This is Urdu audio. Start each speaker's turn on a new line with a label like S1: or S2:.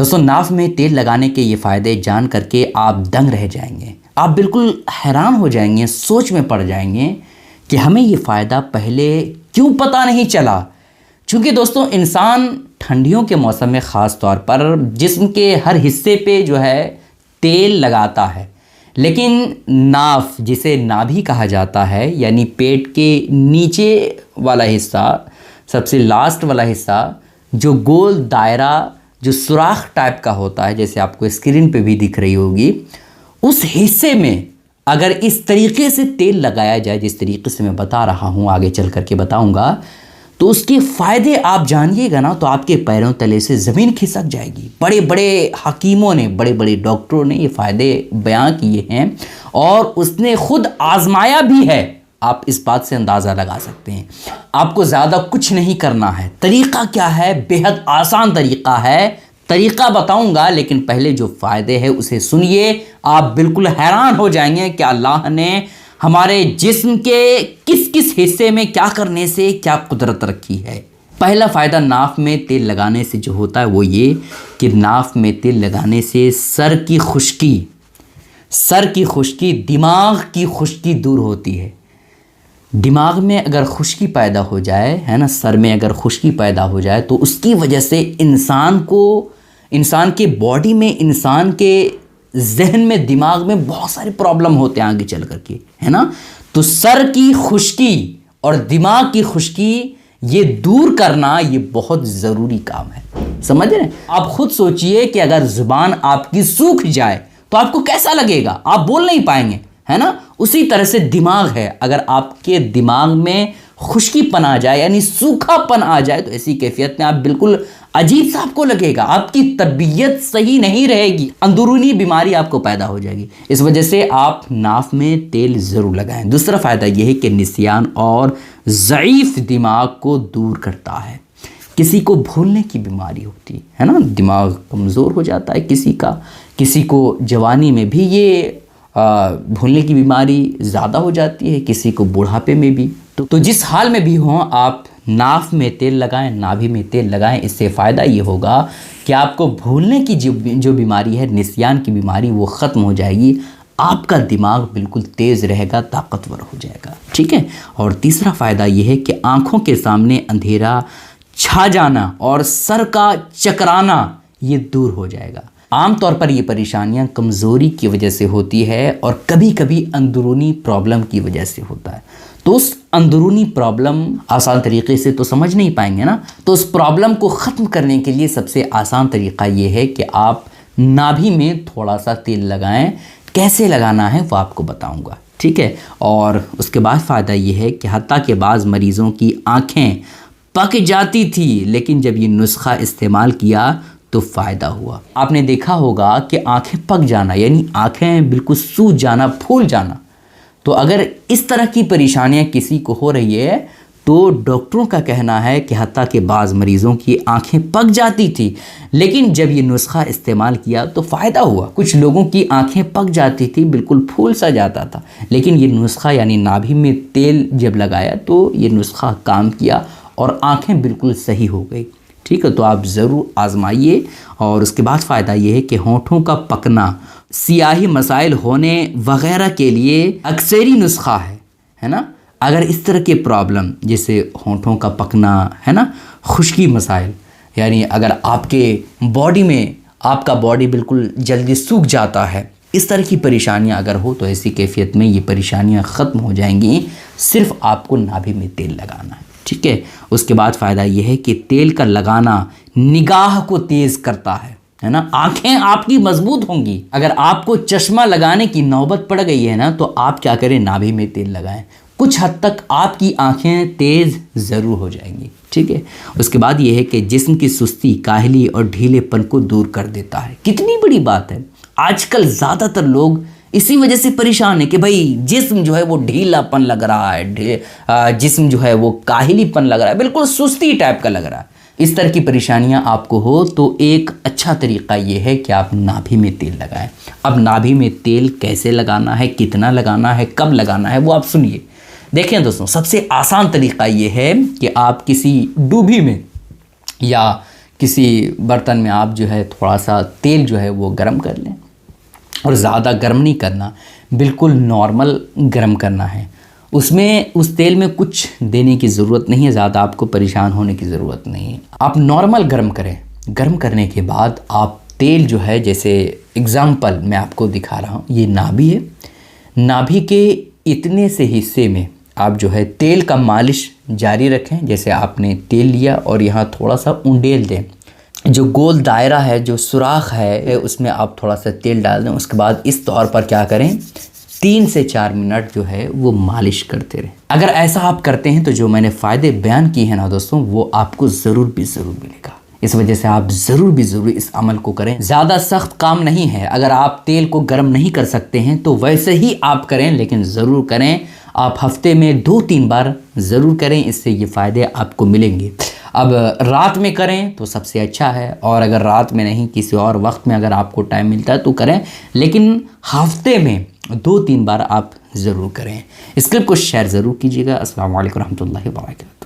S1: دوستوں ناف میں تیل لگانے کے یہ فائدے جان کر کے آپ دنگ رہ جائیں گے، آپ بالکل حیران ہو جائیں گے، سوچ میں پڑ جائیں گے کہ ہمیں یہ فائدہ پہلے کیوں پتہ نہیں چلا۔ چونکہ دوستوں انسان ٹھنڈیوں کے موسم میں خاص طور پر جسم کے ہر حصے پہ جو ہے تیل لگاتا ہے، لیکن ناف جسے نابھی کہا جاتا ہے، یعنی پیٹ کے نیچے والا حصہ، سب سے لاسٹ والا حصہ جو گول دائرہ جو سوراخ ٹائپ کا ہوتا ہے، جیسے آپ کو اسکرین پہ بھی دکھ رہی ہوگی، اس حصے میں اگر اس طریقے سے تیل لگایا جائے جس طریقے سے میں بتا رہا ہوں، آگے چل کر کے بتاؤں گا، تو اس کے فائدے آپ جانیے گا نا تو آپ کے پیروں تلے سے زمین کھسک جائے گی۔ بڑے بڑے حکیموں نے، بڑے بڑے ڈاکٹروں نے یہ فائدے بیان کیے ہیں اور اس نے خود آزمایا بھی ہے۔ آپ اس بات سے اندازہ لگا سکتے ہیں۔ آپ کو زیادہ کچھ نہیں کرنا ہے۔ طریقہ کیا ہے؟ بہت آسان طریقہ ہے۔ طریقہ بتاؤں گا لیکن پہلے جو فائدے ہیں اسے سنیے، آپ بالکل حیران ہو جائیں گے کہ اللہ نے ہمارے جسم کے کس کس حصے میں کیا کرنے سے کیا قدرت رکھی ہے۔ پہلا فائدہ ناف میں تیل لگانے سے جو ہوتا ہے وہ یہ کہ ناف میں تیل لگانے سے سر کی خشکی، دماغ کی خشکی دور ہوتی ہے۔ دماغ میں اگر خشکی پیدا ہو جائے ہے نا، سر میں اگر خشکی پیدا ہو جائے تو اس کی وجہ سے انسان کے باڈی میں، انسان کے ذہن میں، دماغ میں بہت سارے پرابلم ہوتے ہیں آگے چل کر کے، ہے نا۔ تو سر کی خشکی اور دماغ کی خشکی یہ دور کرنا یہ بہت ضروری کام ہے، سمجھ رہے ہیں؟ آپ خود سوچئے کہ اگر زبان آپ کی سوکھ جائے تو آپ کو کیسا لگے گا؟ آپ بول نہیں پائیں گے، ہے نا۔ اسی طرح سے دماغ ہے، اگر آپ کے دماغ میں خشکی پن آ جائے یعنی سوکھا پن آ جائے تو ایسی کیفیت میں آپ بالکل عجیب سا آپ کو لگے گا، آپ کی طبیعت صحیح نہیں رہے گی، اندرونی بیماری آپ کو پیدا ہو جائے گی۔ اس وجہ سے آپ ناف میں تیل ضرور لگائیں۔ دوسرا فائدہ یہ ہے کہ نسیان اور ضعیف دماغ کو دور کرتا ہے۔ کسی کو بھولنے کی بیماری ہوتی ہے نا، دماغ کمزور ہو جاتا ہے کسی کو جوانی میں بھی یہ بھولنے کی بیماری زیادہ ہو جاتی ہے، کسی کو بڑھاپے میں بھی۔ تو جس حال میں بھی ہوں آپ ناف میں تیل لگائیں، نابھی میں تیل لگائیں۔ اس سے فائدہ یہ ہوگا کہ آپ کو بھولنے کی جو بیماری ہے، نسیان کی بیماری، وہ ختم ہو جائے گی۔ آپ کا دماغ بالکل تیز رہے گا، طاقتور ہو جائے گا، ٹھیک ہے۔ اور تیسرا فائدہ یہ ہے کہ آنکھوں کے سامنے اندھیرا چھا جانا اور سر کا چکرانا یہ دور ہو جائے گا۔ عام طور پر یہ پریشانیاں کمزوری کی وجہ سے ہوتی ہے اور کبھی کبھی اندرونی پرابلم کی وجہ سے ہوتا ہے۔ تو اس اندرونی پرابلم آسان طریقے سے تو سمجھ نہیں پائیں گے نا، تو اس پرابلم کو ختم کرنے کے لیے سب سے آسان طریقہ یہ ہے کہ آپ نابھی میں تھوڑا سا تیل لگائیں۔ کیسے لگانا ہے وہ آپ کو بتاؤں گا، ٹھیک ہے۔ اور اس کے بعد فائدہ یہ ہے کہ حتیٰ کہ بعض مریضوں کی آنکھیں پک جاتی تھی لیکن جب یہ نسخہ استعمال کیا تو فائدہ ہوا۔ آپ نے دیکھا ہوگا کہ آنکھیں پک جانا یعنی آنکھیں بالکل سوج جانا، پھول جانا، تو اگر اس طرح کی پریشانیاں کسی کو ہو رہی ہے تو ڈاکٹروں کا کہنا ہے کہ حتیٰ کہ بعض مریضوں کی آنکھیں پک جاتی تھی لیکن جب یہ نسخہ استعمال کیا تو فائدہ ہوا۔ کچھ لوگوں کی آنکھیں پک جاتی تھی، بالکل پھول سا جاتا تھا، لیکن یہ نسخہ یعنی نابھی میں تیل جب لگایا تو یہ نسخہ کام کیا اور آنکھیں بالکل صحیح ہو گئی، ٹھیک ہے۔ تو آپ ضرور آزمائیے۔ اور اس کے بعد فائدہ یہ ہے کہ ہونٹوں کا پکنا، سیاہی مسائل ہونے وغیرہ کے لیے اکثری نسخہ ہے نا۔ اگر اس طرح کے پرابلم جیسے ہونٹوں کا پکنا ہے نا، خشکی مسائل، یعنی اگر آپ کے باڈی میں آپ کا باڈی بالکل جلدی سوکھ جاتا ہے، اس طرح کی پریشانیاں اگر ہو تو ایسی کیفیت میں یہ پریشانیاں ختم ہو جائیں گی۔ صرف آپ کو نابھی میں تیل لگانا ہے، ٹھیک ہے۔ اس کے بعد فائدہ یہ ہے کہ تیل کا لگانا نگاہ کو تیز کرتا ہے نا۔ آنکھیں آپ کی مضبوط ہوں گی۔ اگر آپ کو چشمہ لگانے کی نوبت پڑ گئی ہے نا تو آپ کیا کریں، نابھی میں تیل لگائیں، کچھ حد تک آپ کی آنکھیں تیز ضرور ہو جائیں گی، ٹھیک ہے۔ اس کے بعد یہ ہے کہ جسم کی سستی، کاہلی اور ڈھیلے پن کو دور کر دیتا ہے۔ کتنی بڑی بات ہے، آج کل زیادہ تر لوگ اسی وجہ سے پریشان ہے کہ بھائی جسم جو ہے وہ ڈھیلا پن لگ رہا ہے، جسم جو ہے وہ کاہلی پن لگ رہا ہے، بالکل سستی ٹائپ کا لگ رہا ہے۔ اس طرح کی پریشانیاں آپ کو ہو تو ایک اچھا طریقہ یہ ہے کہ آپ نابھی میں تیل لگائیں۔ اب نابھی میں تیل کیسے لگانا ہے، کتنا لگانا ہے، کب لگانا ہے وہ آپ سنیے۔ دیکھیں دوستوں، سب سے آسان طریقہ یہ ہے کہ آپ کسی ڈوبی میں یا کسی برتن میں آپ جو ہے تھوڑا سا تیل جو ہے وہ گرم کر لیں، اور زیادہ گرم نہیں کرنا، بالکل نارمل گرم کرنا ہے۔ اس تیل میں کچھ دینے کی ضرورت نہیں ہے، زیادہ آپ کو پریشان ہونے کی ضرورت نہیں ہے۔ آپ نارمل گرم کریں، گرم کرنے کے بعد آپ تیل جو ہے، جیسے اگزامپل میں آپ کو دکھا رہا ہوں، یہ نابھی ہے، نابھی کے اتنے سے حصے میں آپ جو ہے تیل کا مالش جاری رکھیں۔ جیسے آپ نے تیل لیا اور یہاں تھوڑا سا انڈیل دیں، جو گول دائرہ ہے، جو سوراخ ہے، اس میں آپ تھوڑا سا تیل ڈال دیں۔ اس کے بعد اس طور پر کیا کریں، 3 سے 4 منٹ جو ہے وہ مالش کرتے رہیں۔ اگر ایسا آپ کرتے ہیں تو جو میں نے فائدے بیان کیے ہیں نا دوستوں، وہ آپ کو ضرور ملے گا۔ اس وجہ سے آپ ضرور اس عمل کو کریں۔ زیادہ سخت کام نہیں ہے، اگر آپ تیل کو گرم نہیں کر سکتے ہیں تو ویسے ہی آپ کریں، لیکن ضرور کریں۔ آپ ہفتے میں 2-3 بار ضرور کریں، اس سے یہ فائدے آپ کو ملیں گے۔ اب رات میں کریں تو سب سے اچھا ہے، اور اگر رات میں نہیں، کسی اور وقت میں اگر آپ کو ٹائم ملتا ہے تو کریں، لیکن ہفتے میں 2-3 بار آپ ضرور کریں۔ اس کلپ کو شیئر ضرور کیجیے گا۔ السلام علیکم ورحمۃ اللہ وبرکاتہ۔